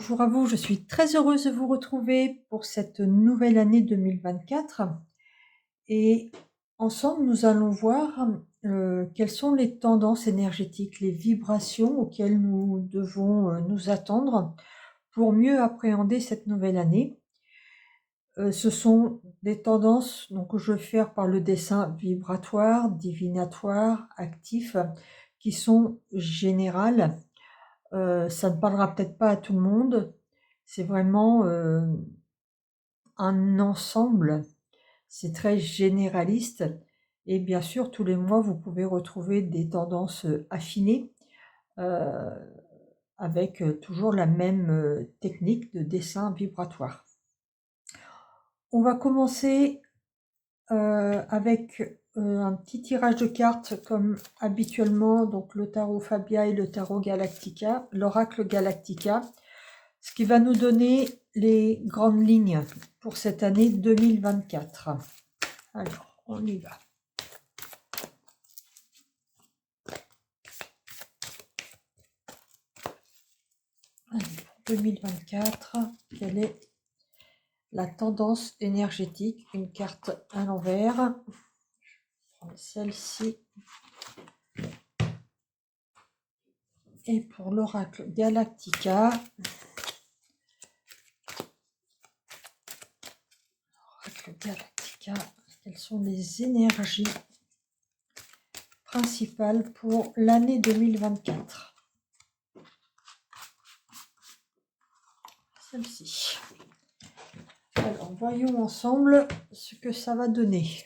Bonjour à vous, je suis très heureuse de vous retrouver pour cette nouvelle année 2024 et ensemble nous allons voir quelles sont les tendances énergétiques, les vibrations auxquelles nous devons nous attendre pour mieux appréhender cette nouvelle année. Ce sont des tendances donc, que je vais faire par le dessin vibratoire, divinatoire, actif, qui sont générales. Ça ne parlera peut-être pas à tout le monde. C'est vraiment, un ensemble. C'est très généraliste et bien sûr, tous les mois, vous pouvez retrouver des tendances, affinées, heu, avec, toujours la même, technique de dessin vibratoire. On va commencer, avec, un petit tirage de cartes comme habituellement, donc le tarot Fabia et le tarot Galactica, l'oracle Galactica. Ce qui va nous donner les grandes lignes pour cette année 2024. Alors, on y va. Allez, pour 2024, quelle est la tendance énergétique? Une carte à l'envers. Je vais prendre celle-ci. Et pour l'oracle Galactica, quelles sont les énergies principales pour l'année 2024? Celle-ci. Alors, voyons ensemble ce que ça va donner.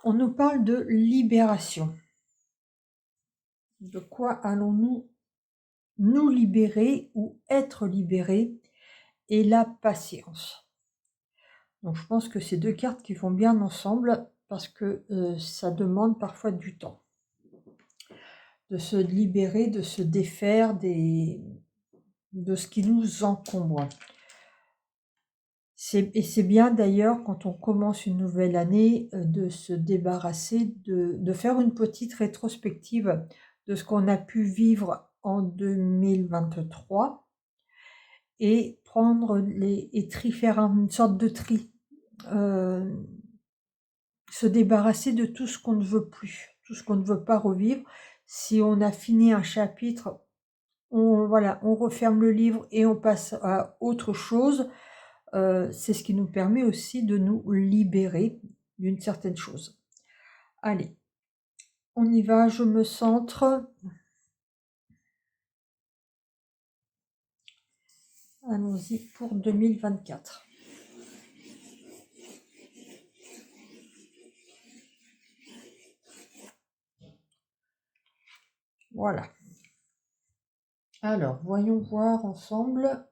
On nous parle de libération. De quoi allons-nous nous libérer ou être libérés? Et la patience. Donc, je pense que ces deux cartes qui vont bien ensemble parce que ça demande parfois du temps. De se libérer, de se défaire de ce qui nous encombre. Et c'est bien d'ailleurs quand on commence une nouvelle année de se débarrasser, de faire une petite rétrospective de ce qu'on a pu vivre en 2023 et faire une sorte de tri, se débarrasser de tout ce qu'on ne veut plus, tout ce qu'on ne veut pas revivre. Si on a fini un chapitre, on referme le livre et on passe à autre chose. C'est ce qui nous permet aussi de nous libérer d'une certaine chose. Allez, on y va, je me centre. Allons-y pour 2024. Voilà. Alors, voyons voir ensemble.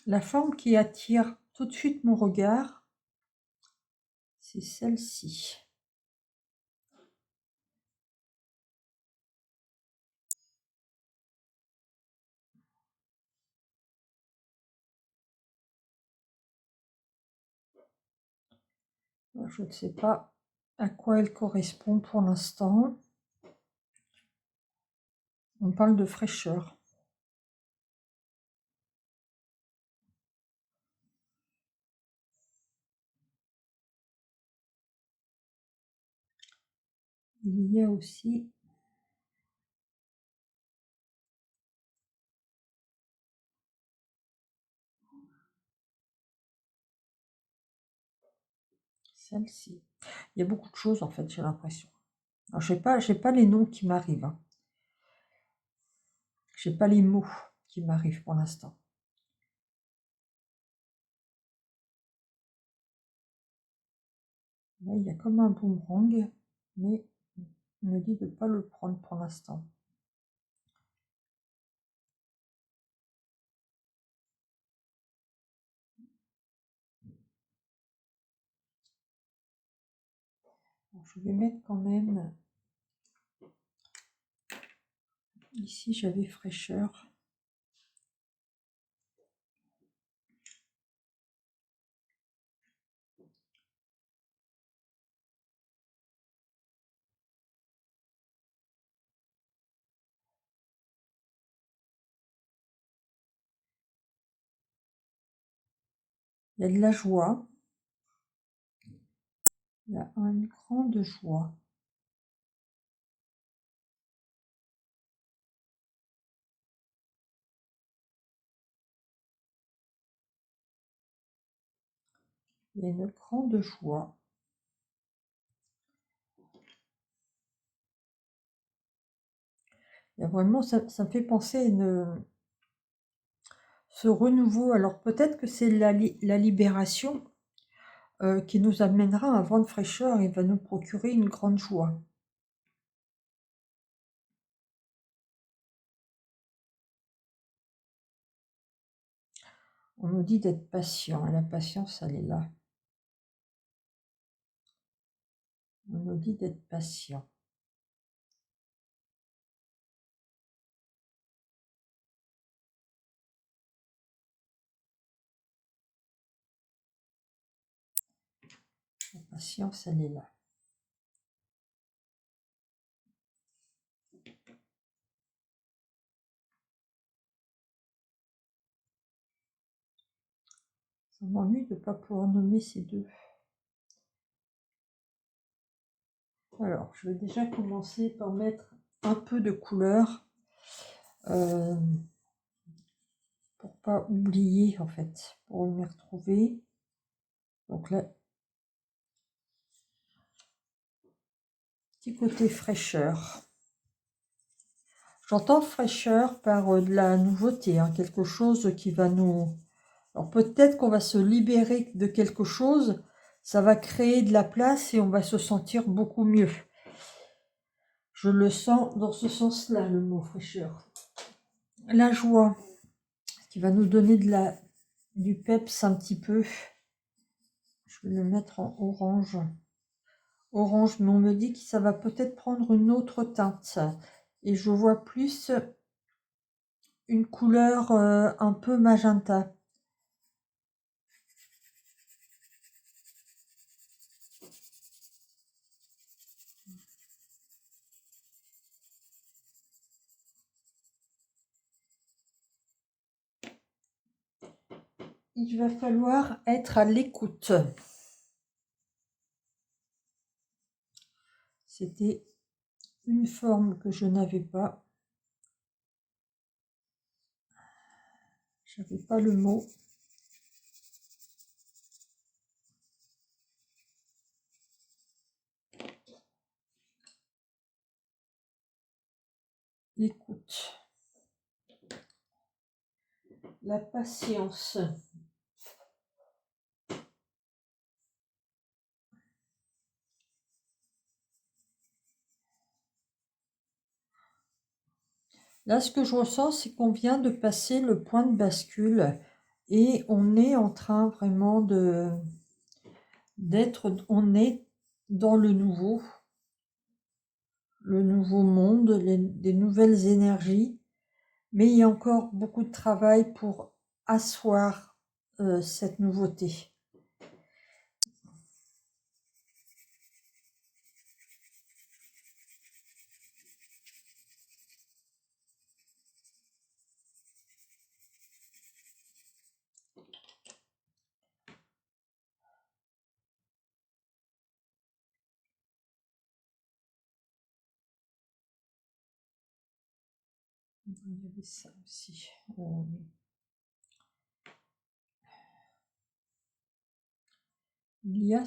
La forme qui attire tout de suite mon regard, c'est celle-ci. Je ne sais pas à quoi elle correspond pour l'instant. On parle de fraîcheur. Il y a aussi celle-ci. Il y a beaucoup de choses en fait, j'ai l'impression. Alors, j'ai pas les noms qui m'arrivent. Hein. J'ai pas les mots qui m'arrivent pour l'instant. Là, il y a comme un boomerang, mais il me dit de ne pas le prendre pour l'instant. Je vais mettre quand même... Ici, j'avais fraîcheur. Il y a de la joie. Il y a une grande joie. Il y a une grande joie. Il y a vraiment, ça me fait penser à ce renouveau. Alors peut-être que c'est la libération qui nous amènera un vent de fraîcheur et va nous procurer une grande joie. On nous dit d'être patient, et la patience, elle est là. On nous dit d'être patient. La patience, elle est là. Ça m'ennuie de ne pas pouvoir nommer ces deux. Alors, je vais déjà commencer par mettre un peu de couleur pour pas oublier, en fait, pour m'y retrouver. Donc là, petit côté fraîcheur. J'entends fraîcheur par de la nouveauté, hein, quelque chose qui va nous... Alors peut-être qu'on va se libérer de quelque chose, ça va créer de la place et on va se sentir beaucoup mieux. Je le sens dans ce sens-là, le mot fraîcheur. La joie, qui va nous donner du peps un petit peu. Je vais le mettre en orange. Orange, mais on me dit que ça va peut-être prendre une autre teinte. Et je vois plus une couleur un peu magenta. Il va falloir être à l'écoute. C'était une forme que je n'avais pas. J'avais pas le mot. L'écoute. La patience. Là, ce que je ressens, c'est qu'on vient de passer le point de bascule et on est en train vraiment on est dans le nouveau monde, des nouvelles énergies, mais il y a encore beaucoup de travail pour asseoir cette nouveauté. Il y avait ça aussi. Il y a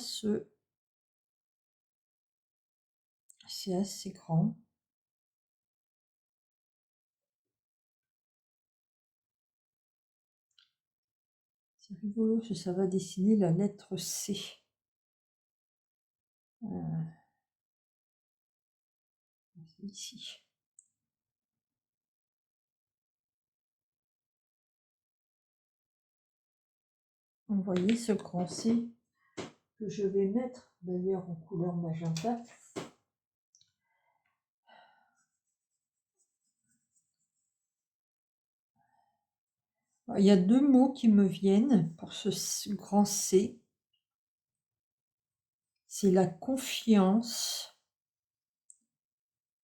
c'est assez grand. C'est rigolo, ça va dessiner la lettre C. C'est ici. Vous voyez ce grand C que je vais mettre d'ailleurs en couleur magenta. Il y a deux mots qui me viennent pour ce grand C. C'est la confiance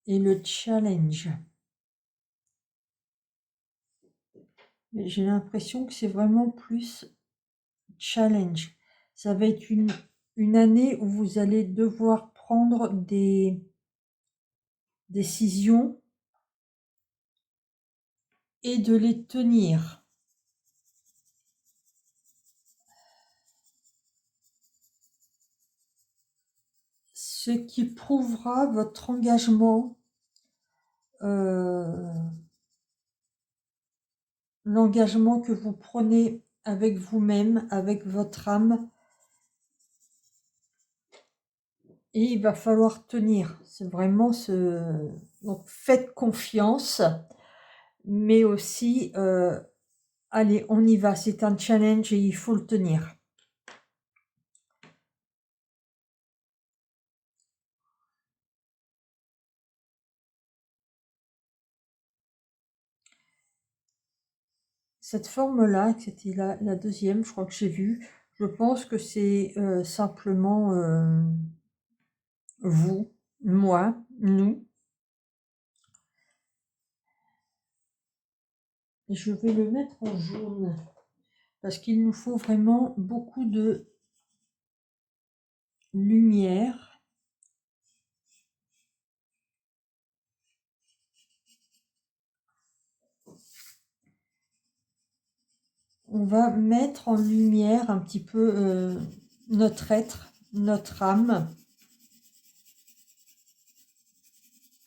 et le challenge. Mais j'ai l'impression que c'est vraiment plus challenge. Ça va être une année où vous allez devoir prendre des décisions et de les tenir. Ce qui prouvera votre engagement, l'engagement que vous prenez avec vous-même, avec votre âme. Et il va falloir tenir. C'est vraiment ce... Donc faites confiance, mais aussi, allez, on y va. C'est un challenge et il faut le tenir. Cette forme-là, c'était la deuxième, je crois que j'ai vue. Je pense que c'est simplement vous, moi, nous. Et je vais le mettre en jaune parce qu'il nous faut vraiment beaucoup de lumière. On va mettre en lumière un petit peu notre être, notre âme,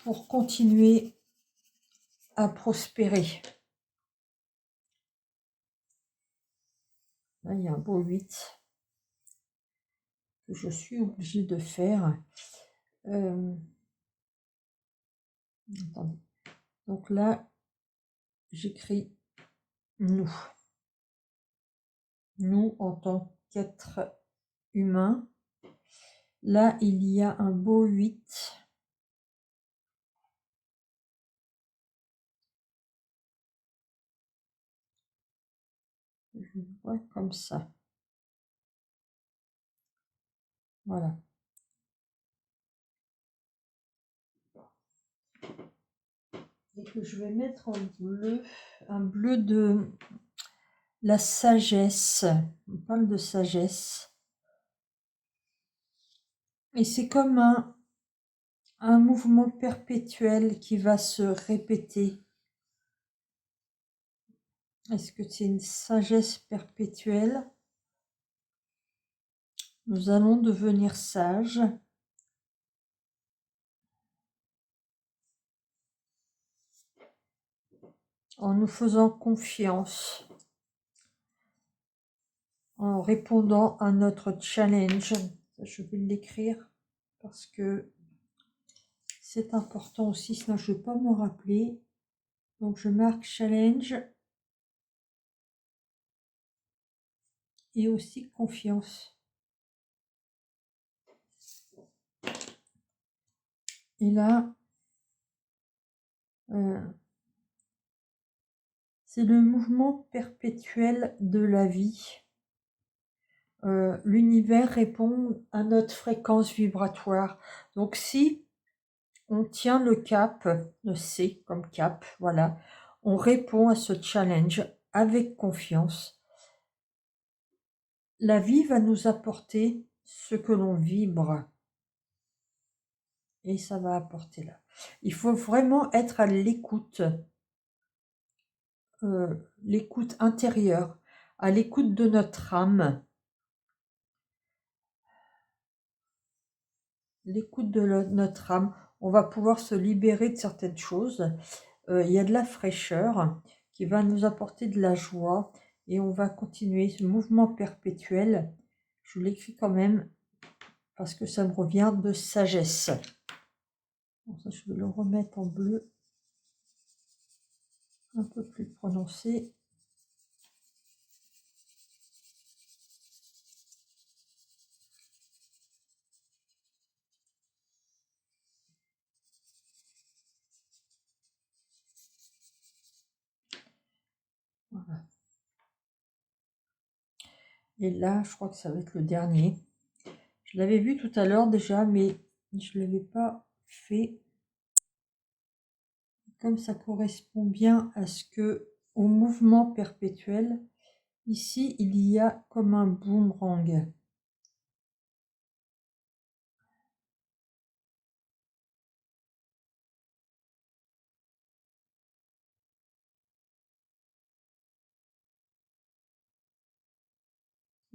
pour continuer à prospérer. Là, il y a un beau 8 que je suis obligée de faire. Attendez. Donc là, j'écris nous. Nous en tant qu'être humain. Là, il y a un beau 8. Je le vois comme ça. Voilà. Et que je vais mettre en bleu, un bleu de la sagesse. On parle de sagesse. Et c'est comme un mouvement perpétuel qui va se répéter. Est-ce que c'est une sagesse perpétuelle? Nous allons devenir sages. En nous faisant confiance, en répondant à notre challenge. Je vais l'écrire parce que c'est important aussi, sinon je ne vais pas me rappeler. Donc je marque challenge et aussi confiance. Et là, c'est le mouvement perpétuel de la vie. L'univers répond à notre fréquence vibratoire. Donc si on tient le cap, le C comme cap, voilà, on répond à ce challenge avec confiance. La vie va nous apporter ce que l'on vibre. Et ça va apporter là. Il faut vraiment être à l'écoute, l'écoute intérieure, à l'écoute de notre âme. L'écoute de notre âme, on va pouvoir se libérer de certaines choses. Il y a de la fraîcheur qui va nous apporter de la joie et on va continuer ce mouvement perpétuel. Je l'écris quand même parce que ça me revient de sagesse. Bon, ça, je vais le remettre en bleu un peu plus prononcé. Voilà. Et là, je crois que ça va être le dernier. Je l'avais vu tout à l'heure déjà, mais je ne l'avais pas fait. Comme ça correspond bien à au mouvement perpétuel, Ici, il y a comme un boomerang.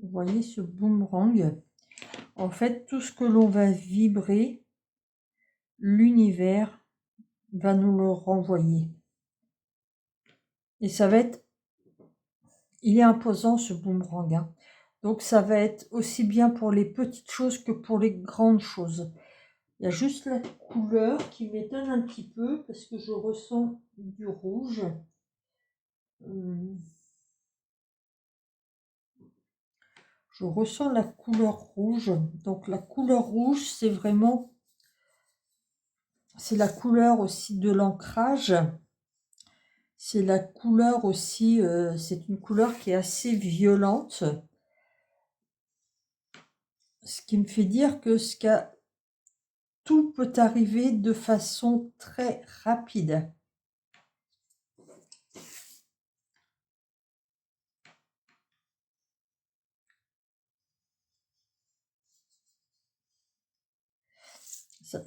Vous voyez ce boomerang? En fait, tout ce que l'on va vibrer, l'univers va nous le renvoyer. Et ça va être, il est imposant ce boomerang, hein. Donc ça va être aussi bien pour les petites choses que pour les grandes choses. Il y a juste la couleur qui m'étonne un petit peu parce que je ressens du rouge. Je ressens la couleur rouge. Donc la couleur rouge, c'est vraiment, c'est la couleur aussi de l'ancrage. C'est la couleur aussi, c'est une couleur qui est assez violente. Ce qui me fait dire que tout peut arriver de façon très rapide.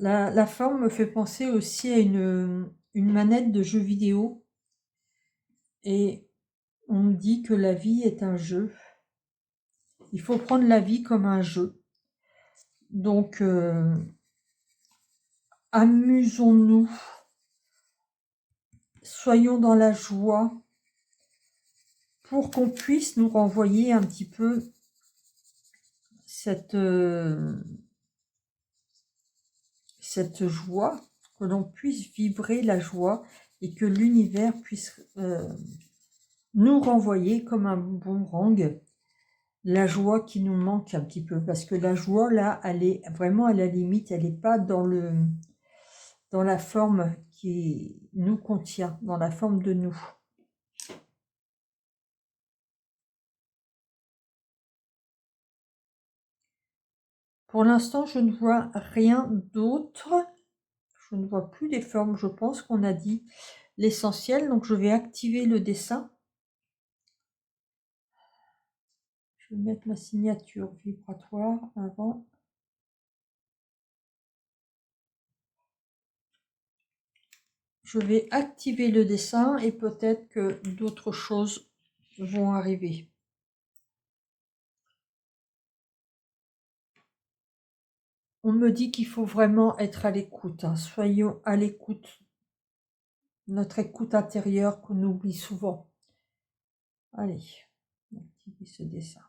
La forme me fait penser aussi à une manette de jeu vidéo. Et on me dit que la vie est un jeu. Il faut prendre la vie comme un jeu. Donc, amusons-nous, soyons dans la joie pour qu'on puisse nous renvoyer un petit peu cette joie, que l'on puisse vibrer la joie et que l'univers puisse nous renvoyer comme un boomerang la joie qui nous manque un petit peu. Parce que la joie, là, elle est vraiment à la limite, elle n'est pas dans la forme qui nous contient, dans la forme de nous. Pour l'instant, je ne vois rien d'autre. Je ne vois plus les formes. Je pense qu'on a dit l'essentiel. Donc, je vais activer le dessin. Je vais mettre ma signature vibratoire avant. Je vais activer le dessin et peut-être que d'autres choses vont arriver. On me dit qu'il faut vraiment être à l'écoute, hein. Soyons à l'écoute. Notre écoute intérieure qu'on oublie souvent. Allez, on va activer ce dessin.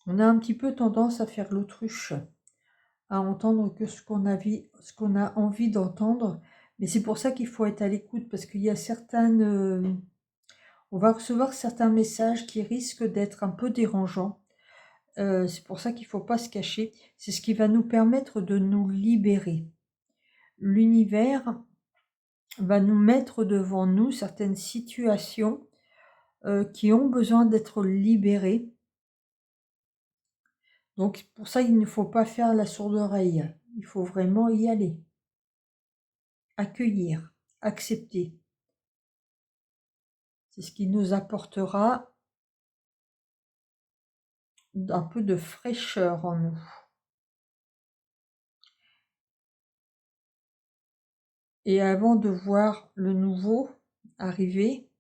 On a un petit peu tendance à faire l'autruche, à entendre que ce qu'on a envie d'entendre. Mais c'est pour ça qu'il faut être à l'écoute, parce qu'il y a on va recevoir certains messages qui risquent d'être un peu dérangeants. C'est pour ça qu'il ne faut pas se cacher. C'est ce qui va nous permettre de nous libérer. L'univers va nous mettre devant nous certaines situations qui ont besoin d'être libérées. Donc pour ça, il ne faut pas faire la sourde oreille. Il faut vraiment y aller. Accueillir, accepter. C'est ce qui nous apportera un peu de fraîcheur en nous. Et avant de voir le nouveau arriver,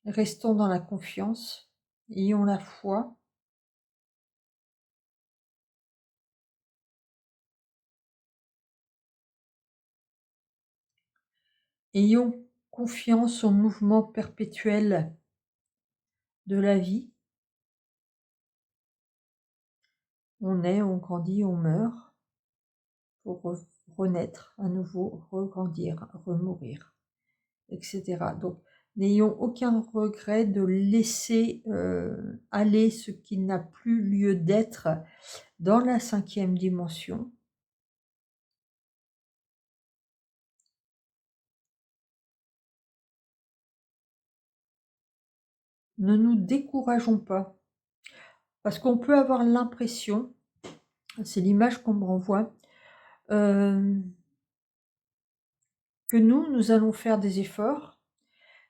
restons dans la confiance, ayons la foi. Ayons confiance au mouvement perpétuel de la vie. On naît, on grandit, on meurt pour renaître à nouveau, regrandir, remourir, etc. Donc, n'ayons aucun regret de laisser aller ce qui n'a plus lieu d'être dans la 5e dimension. ne nous décourageons pas. Parce qu'on peut avoir l'impression, c'est l'image qu'on me renvoie, que nous allons faire des efforts,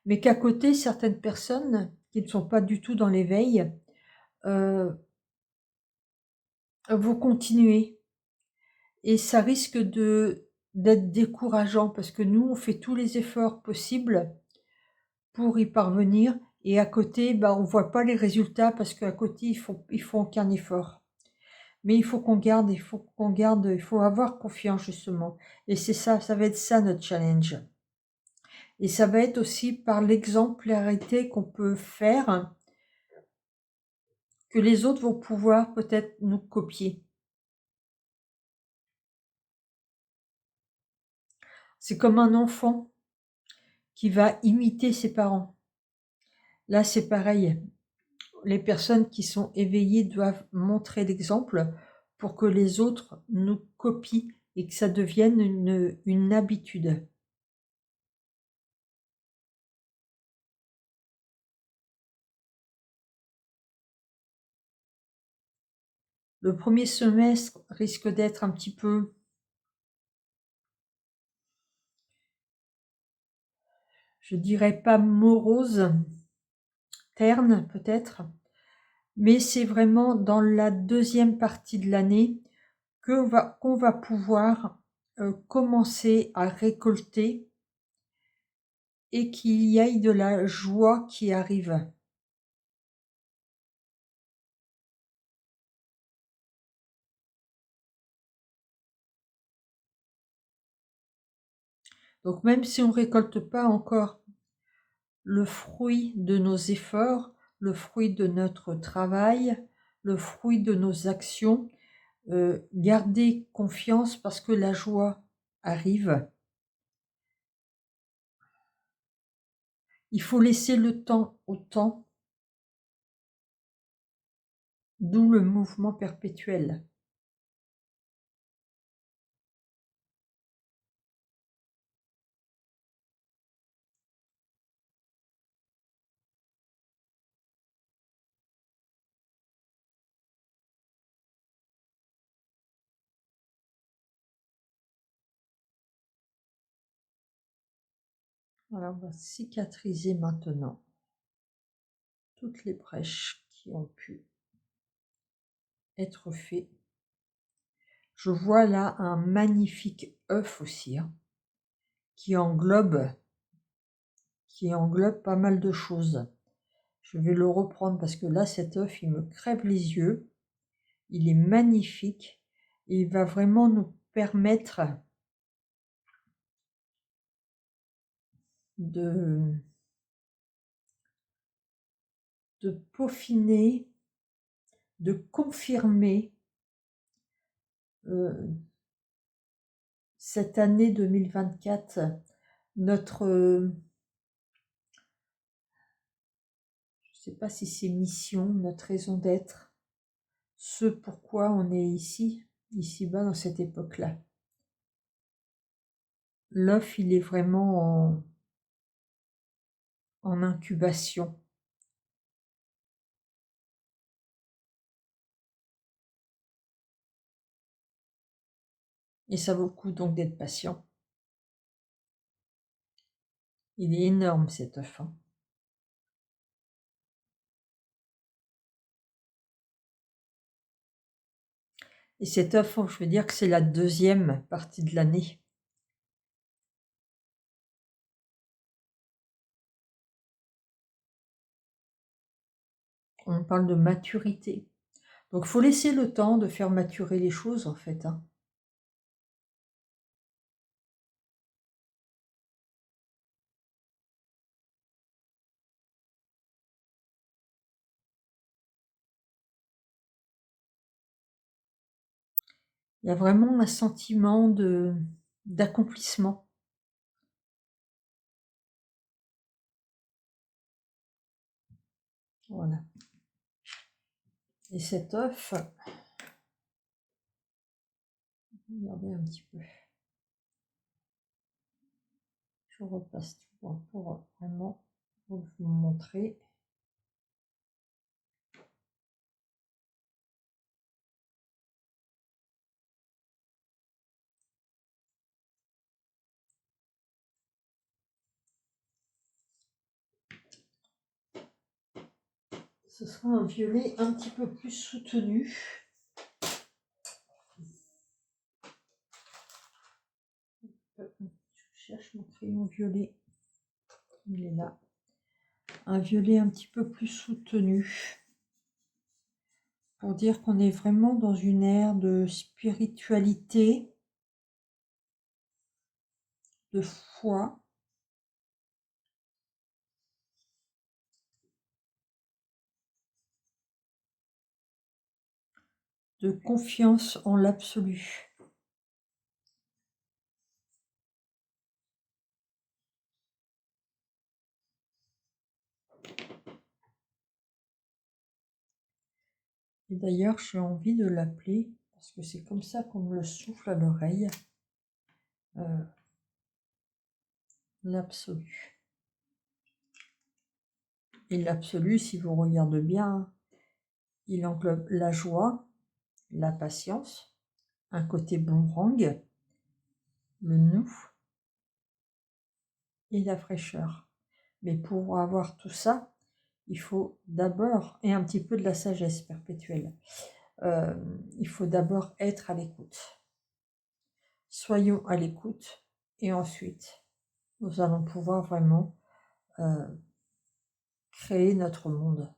mais qu'à côté, certaines personnes qui ne sont pas du tout dans l'éveil vont continuer. Et ça risque d'être décourageant parce que nous, on fait tous les efforts possibles pour y parvenir et à côté, bah, on voit pas les résultats parce qu'à côté, ils font aucun effort. Mais il faut avoir confiance justement. Et c'est ça, ça va être ça notre challenge. Et ça va être aussi par l'exemplarité qu'on peut faire que les autres vont pouvoir peut-être nous copier. C'est comme un enfant qui va imiter ses parents. Là, c'est pareil. Les personnes qui sont éveillées doivent montrer l'exemple pour que les autres nous copient et que ça devienne une habitude. Le premier semestre risque d'être un petit peu, je dirais pas morose, terne peut-être, mais c'est vraiment dans la deuxième partie de l'année qu'on va pouvoir commencer à récolter et qu'il y ait de la joie qui arrive. Donc même si on récolte pas encore le fruit de nos efforts, le fruit de notre travail, le fruit de nos actions, garder confiance parce que la joie arrive. Il faut laisser le temps au temps, d'où le mouvement perpétuel. Voilà, on va cicatriser maintenant toutes les brèches qui ont pu être faites. Je vois là un magnifique œuf aussi, hein, qui englobe pas mal de choses. Je vais le reprendre parce que là, cet œuf, il me crève les yeux. Il est magnifique et il va vraiment nous permettre de, de peaufiner, de confirmer cette année 2024, notre, je ne sais pas si c'est mission, notre raison d'être, ce pourquoi on est ici-bas dans cette époque-là. L'œuf, il est vraiment en incubation. Et ça vaut le coup donc d'être patient. Il est énorme cet œuf, hein. Et cet œuf, je veux dire que c'est la deuxième partie de l'année. On parle de maturité. Donc il faut laisser le temps de faire maturer les choses en fait, hein. Il y a vraiment un sentiment d'accomplissement. Voilà. Et cet œuf, regardez un petit peu. Je repasse tout pour vraiment vous montrer. ce sera un violet un petit peu plus soutenu. Je cherche mon crayon violet. Il est là. Un violet un petit peu plus soutenu. Pour dire qu'on est vraiment dans une ère de spiritualité, de foi. De confiance en l'absolu. Et d'ailleurs, j'ai envie de l'appeler, parce que c'est comme ça qu'on me le souffle à l'oreille, l'absolu. Et l'absolu, si vous regardez bien, il englobe la joie, la patience, un côté boomerang, le nous et la fraîcheur. Mais pour avoir tout ça, il faut d'abord, et un petit peu de la sagesse perpétuelle, il faut d'abord être à l'écoute. Soyons à l'écoute et ensuite, nous allons pouvoir vraiment créer notre monde.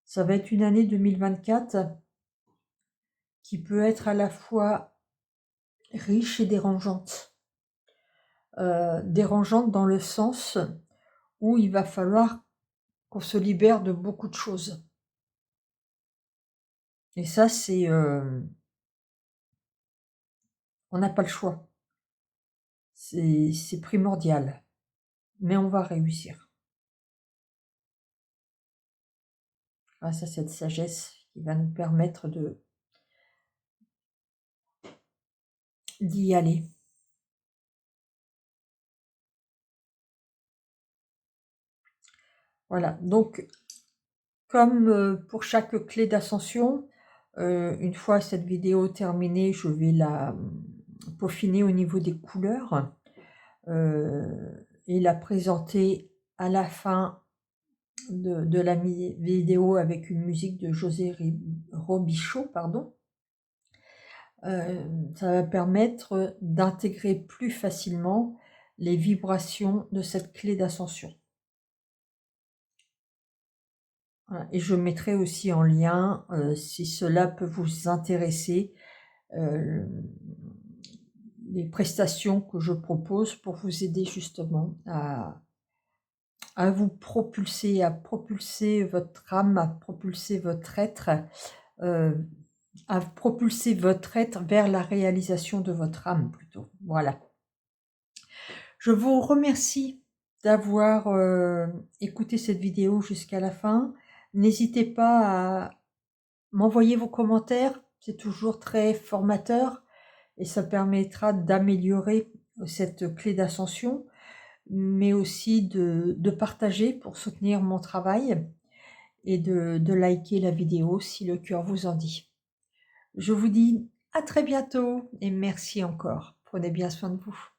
Ça va être une année 2024 qui peut être à la fois riche et dérangeante. Dérangeante dans le sens où il va falloir qu'on se libère de beaucoup de choses. Et ça, c'est... on n'a pas le choix. C'est primordial. Mais on va réussir. Grâce à cette sagesse qui va nous permettre d'y aller. Voilà, donc comme pour chaque clé d'ascension, une fois cette vidéo terminée, je vais la peaufiner au niveau des couleurs et la présenter à la fin de la vidéo avec une musique de José Robichaud, pardon. Ça va permettre d'intégrer plus facilement les vibrations de cette clé d'ascension. Voilà. Et je mettrai aussi en lien, si cela peut vous intéresser, les prestations que je propose pour vous aider justement à vous propulser, à propulser votre âme, à propulser votre être, vers la réalisation de votre âme plutôt. Voilà. Je vous remercie d'avoir écouté cette vidéo jusqu'à la fin. N'hésitez pas à m'envoyer vos commentaires, c'est toujours très formateur et ça permettra d'améliorer cette clé d'ascension, mais aussi de partager pour soutenir mon travail et de liker la vidéo si le cœur vous en dit. Je vous dis à très bientôt et merci encore. Prenez bien soin de vous.